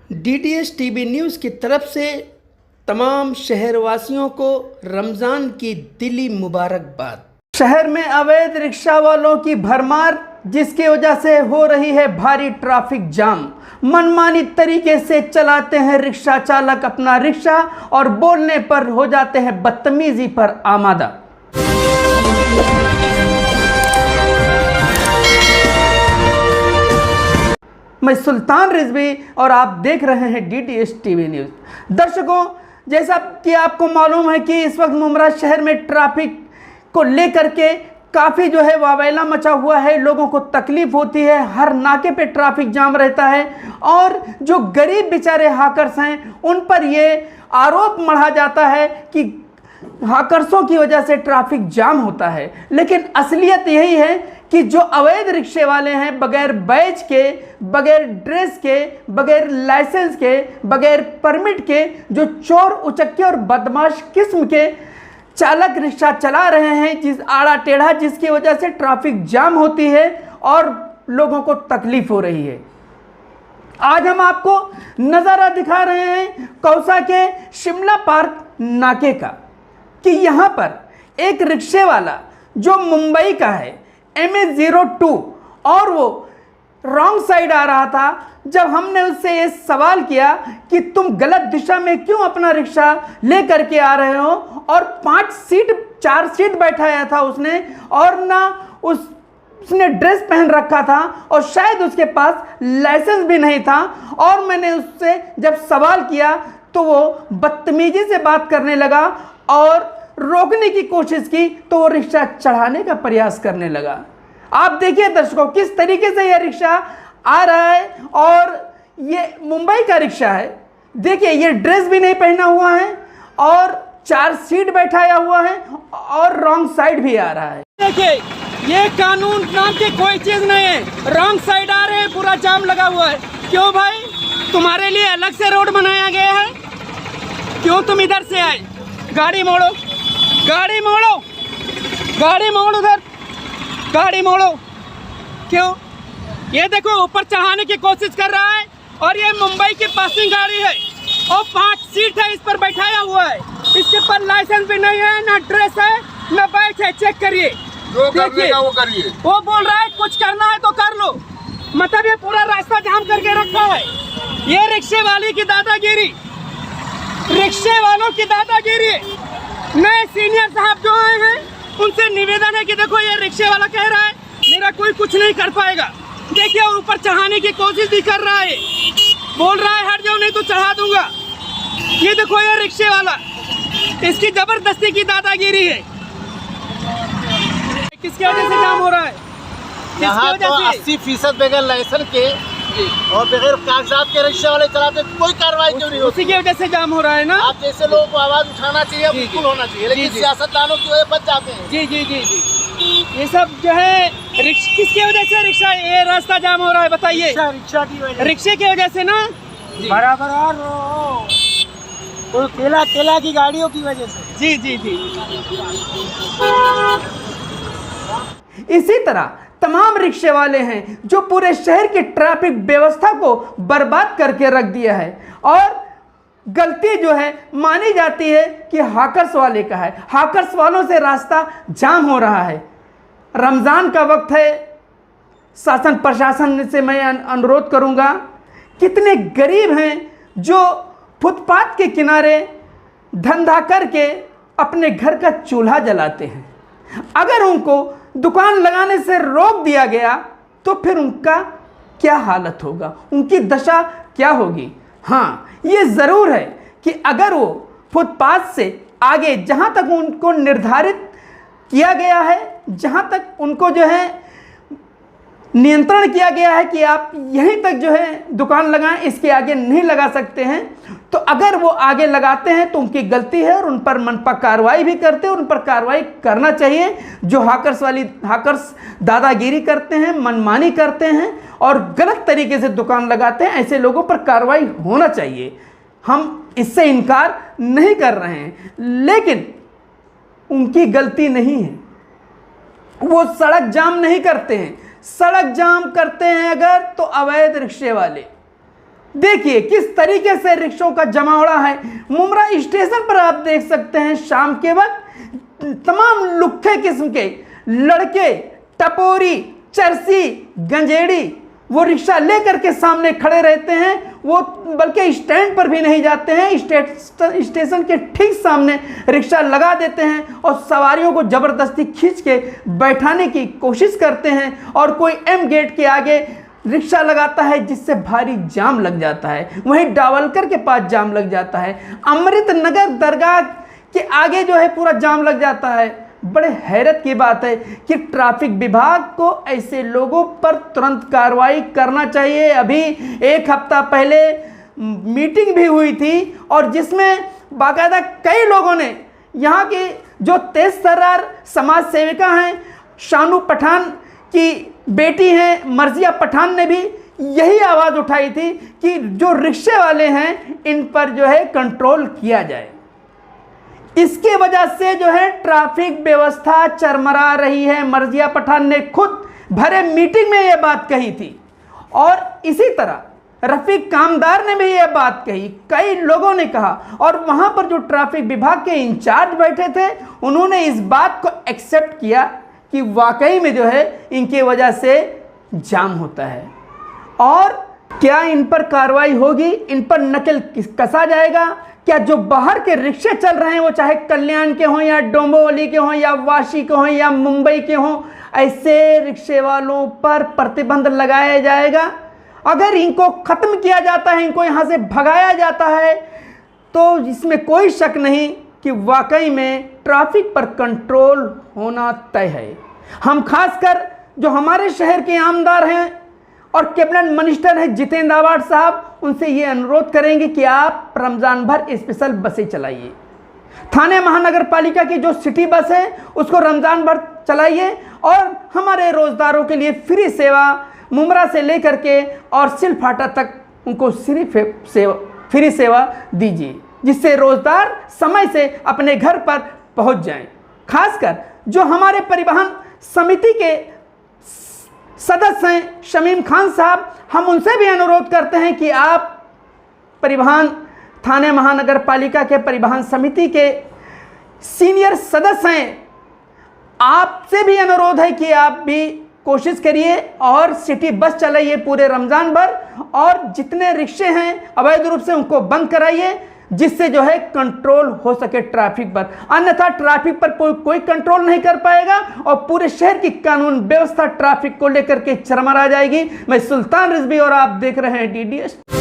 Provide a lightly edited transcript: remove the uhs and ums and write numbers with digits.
DTH TV news की तरफ से तमाम शहरवासियों को रमज़ान की दिली मुबारकबाद। शहर में अवैध रिक्शा वालों की भरमार, जिसकी वजह से हो रही है भारी ट्रैफिक जाम। मनमानी तरीके से चलाते हैं रिक्शा चालक अपना रिक्शा और बोलने पर हो जाते हैं बदतमीजी पर आमादा। मैं सुल्तान रिजवी और आप देख रहे हैं डीटीएच टीवी न्यूज़। दर्शकों, जैसा कि आपको मालूम है कि इस वक्त मुमरा शहर में ट्रैफिक को लेकर के काफ़ी जो है वावेला मचा हुआ है, लोगों को तकलीफ होती है, हर नाके पे ट्रैफिक जाम रहता है और जो गरीब बेचारे हाकर्स हैं उन पर ये आरोप मढ़ा जाता है कि हाकर्सों की वजह से ट्रैफिक जाम होता है। लेकिन असलियत यही है कि जो अवैध रिक्शे वाले हैं, बगैर बैच के, बगैर ड्रेस के, बगैर लाइसेंस के, बगैर परमिट के, जो चोर उचक्के और बदमाश किस्म के चालक रिक्शा चला रहे हैं, जिस आड़ा टेढ़ा, जिसकी वजह से ट्रैफिक जाम होती है और लोगों को तकलीफ हो रही है। आज हम आपको नज़ारा दिखा रहे हैं कौसा के शिमला पार्क नाके का कि यहाँ पर एक रिक्शे वाला जो मुंबई का है MA02 और वो रॉन्ग साइड आ रहा था। जब हमने उससे ये सवाल किया कि तुम गलत दिशा में क्यों अपना रिक्शा ले करके आ रहे हो, और 4 सीट बैठाया था उसने और ना उसने ड्रेस पहन रखा था और शायद उसके पास लाइसेंस भी नहीं था, और मैंने उससे जब सवाल किया तो वो बदतमीजी से बात करने लगा और रोकने की कोशिश की तो वो रिक्शा चढ़ाने का प्रयास करने लगा। आप देखिए दर्शकों, किस तरीके से यह रिक्शा आ रहा है और ये मुंबई का रिक्शा है। देखिए, ये ड्रेस भी नहीं पहना हुआ है और 4 सीट बैठाया हुआ है और रॉन्ग साइड भी आ रहा है। देखिए, ये कानून नाम की कोई चीज नहीं है। रॉन्ग साइड आ रहे हैं, पूरा जाम लगा हुआ है। क्यों भाई, तुम्हारे लिए अलग से रोड बनाया गया है? क्यों तुम इधर से आए? गाड़ी मोड़ो, गाड़ी मोड़ो, गाड़ी मोड़ उधर, गाड़ी मोड़ो। क्यों? ये देखो, ऊपर चढ़ाने की कोशिश कर रहा है और ये मुंबई की पासिंग गाड़ी है और 5 सीट है, इस पर बैठाया हुआ है। इसके पर लाइसेंस भी नहीं है, ना ड्रेस है, ना बैच है। चेक करिए, जो करने का वो करिए। वो बोल रहा है कुछ करना है तो कर लो, मतलब ये पूरा रास्ता जाम करके रखा है। ये रिक्शे वाले की दादागिरी, रिक्शे वालों की दादागिरी। नए सीनियर साहब जो आए हैं उनसे निवेदन है कि देखो, ये रिक्शे वाला कह रहा है मेरा कोई कुछ नहीं कर पाएगा। देखिए, ऊपर चढ़ाने की कोशिश भी कर रहा है, बोल रहा है हट जाओ नहीं तो चढ़ा दूंगा। ये देखो, ये रिक्शे वाला, इसकी जबरदस्ती की दादागिरी है। किसकी वजह से जाम हो रहा है? यहाँ तो 80% बगैर लाइसेंस के और बगैर कागजात के रिक्शा वाले चलाते, कोई कार्रवाई क्यों नहीं होती? उसी की वजह से जाम हो रहा है ना। आप जैसे लोगों को आवाज उठाना चाहिए, बिल्कुल होना चाहिए, लेकिन सियासतदानों की वजह बच जाते हैं। जी जी जी जी, ये सब जो है किसकी वजह से रिक्शा, ये रास्ता जाम हो रहा है बताइए? रिक्शा की वजह, रिक्शे की वजह से ना, बराबर। और केला की गाड़ियों की वजह से। जी जी जी। इसी तरह तमाम रिक्शे वाले हैं जो पूरे शहर की ट्रैफिक व्यवस्था को बर्बाद करके रख दिया है, और गलती जो है मानी जाती है कि हाकर्स वाले का है। हाकर्स वालों से रास्ता जाम हो रहा है। रमज़ान का वक्त है, शासन प्रशासन से मैं अनुरोध करूंगा, कितने गरीब हैं जो फुटपाथ के किनारे धंधा करके अपने घर का चूल्हा जलाते हैं। अगर उनको दुकान लगाने से रोक दिया गया तो फिर उनका क्या हालत होगा, उनकी दशा क्या होगी? हाँ, ये ज़रूर है कि अगर वो फुटपाथ से आगे जहाँ तक उनको निर्धारित किया गया है, जहाँ तक उनको जो है नियंत्रण किया गया है कि आप यहीं तक जो है दुकान लगाएं, इसके आगे नहीं लगा सकते हैं, तो अगर वो आगे लगाते हैं तो उनकी गलती है और उन पर मनपा कार्रवाई भी करते हैं। उन पर कार्रवाई करना चाहिए। जो हाकर्स दादागिरी करते हैं, मनमानी करते हैं और गलत तरीके से दुकान लगाते हैं, ऐसे लोगों पर कार्रवाई होना चाहिए। हम इससे इनकार नहीं कर रहे हैं, लेकिन उनकी गलती नहीं है। वो सड़क जाम नहीं करते हैं। सड़क जाम करते हैं अगर तो अवैध रिक्शे वाले, देखिए किस तरीके से रिक्शों का जमावड़ा है। मुमरा स्टेशन पर आप देख सकते हैं शाम के वक्त तमाम लुक्खे किस्म के लड़के, टपोरी, चरसी, गंजेड़ी वो रिक्शा लेकर के सामने खड़े रहते हैं। वो बल्कि स्टैंड पर भी नहीं जाते हैं, स्टेशन के ठीक सामने रिक्शा लगा देते हैं और सवारियों को ज़बरदस्ती खींच के बैठाने की कोशिश करते हैं। और कोई एम गेट के आगे रिक्शा लगाता है जिससे भारी जाम लग जाता है। वहीं डावलकर के पास जाम लग जाता है। अमृत नगर दरगाह के आगे जो है पूरा जाम लग जाता है। बड़े हैरत की बात है कि ट्रैफिक विभाग को ऐसे लोगों पर तुरंत कार्रवाई करना चाहिए। अभी एक हफ्ता पहले मीटिंग भी हुई थी और जिसमें बाकायदा कई लोगों ने, यहाँ की जो तेज तर्रार समाज सेविका हैं, शानू पठान की बेटी हैं मर्जिया पठान ने भी यही आवाज़ उठाई थी कि जो रिक्शे वाले हैं इन पर जो है कंट्रोल किया जाए। इसकी वजह से जो है ट्रैफिक व्यवस्था चरमरा रही है। मर्जिया पठान ने खुद भरे मीटिंग में यह बात कही थी और इसी तरह रफीक कामदार ने भी यह बात कही, कई लोगों ने कहा। और वहां पर जो ट्रैफिक विभाग के इंचार्ज बैठे थे उन्होंने इस बात को एक्सेप्ट किया कि वाकई में जो है इनकी वजह से जाम होता है। और क्या इन पर कार्रवाई होगी, इन पर नकेल कसा जाएगा? क्या जो बाहर के रिक्शे चल रहे हैं वो चाहे कल्याण के हों या डोंबिवली के हों या वाशी के हों या मुंबई के हों, ऐसे रिक्शे वालों पर प्रतिबंध लगाया जाएगा? अगर इनको ख़त्म किया जाता है, इनको यहाँ से भगाया जाता है, तो इसमें कोई शक नहीं कि वाकई में ट्रैफिक पर कंट्रोल होना तय है। हम खासकर जो हमारे शहर के आमदार हैं और कैबिनेट मिनिस्टर हैं जितेंद्र आवाड़ साहब, उनसे ये अनुरोध करेंगे कि आप रमज़ान भर स्पेशल बसें चलाइए। थाने महानगर पालिका की जो सिटी बस है उसको रमज़ान भर चलाइए और हमारे रोज़दारों के लिए फ्री सेवा मुमरा से लेकर के और सिलफाटा तक उनको फ्री सेवा दीजिए, जिससे रोज़दार समय से अपने घर पर पहुंच जाएं। खासकर जो हमारे परिवहन समिति के सदस्य हैं शमीम खान साहब, हम उनसे भी अनुरोध करते हैं कि आप परिवहन थाने महानगर पालिका के परिवहन समिति के सीनियर सदस्य हैं, आपसे भी अनुरोध है कि आप भी कोशिश करिए और सिटी बस चलाइए पूरे रमज़ान भर और जितने रिक्शे हैं अवैध रूप से उनको बंद कराइए, जिससे जो है कंट्रोल हो सके ट्रैफिक पर। अन्यथा ट्रैफिक पर कोई कंट्रोल नहीं कर पाएगा और पूरे शहर की कानून व्यवस्था ट्रैफिक को लेकर के चरमरा जाएगी। मैं सुल्तान रिजवी और आप देख रहे हैं DDS।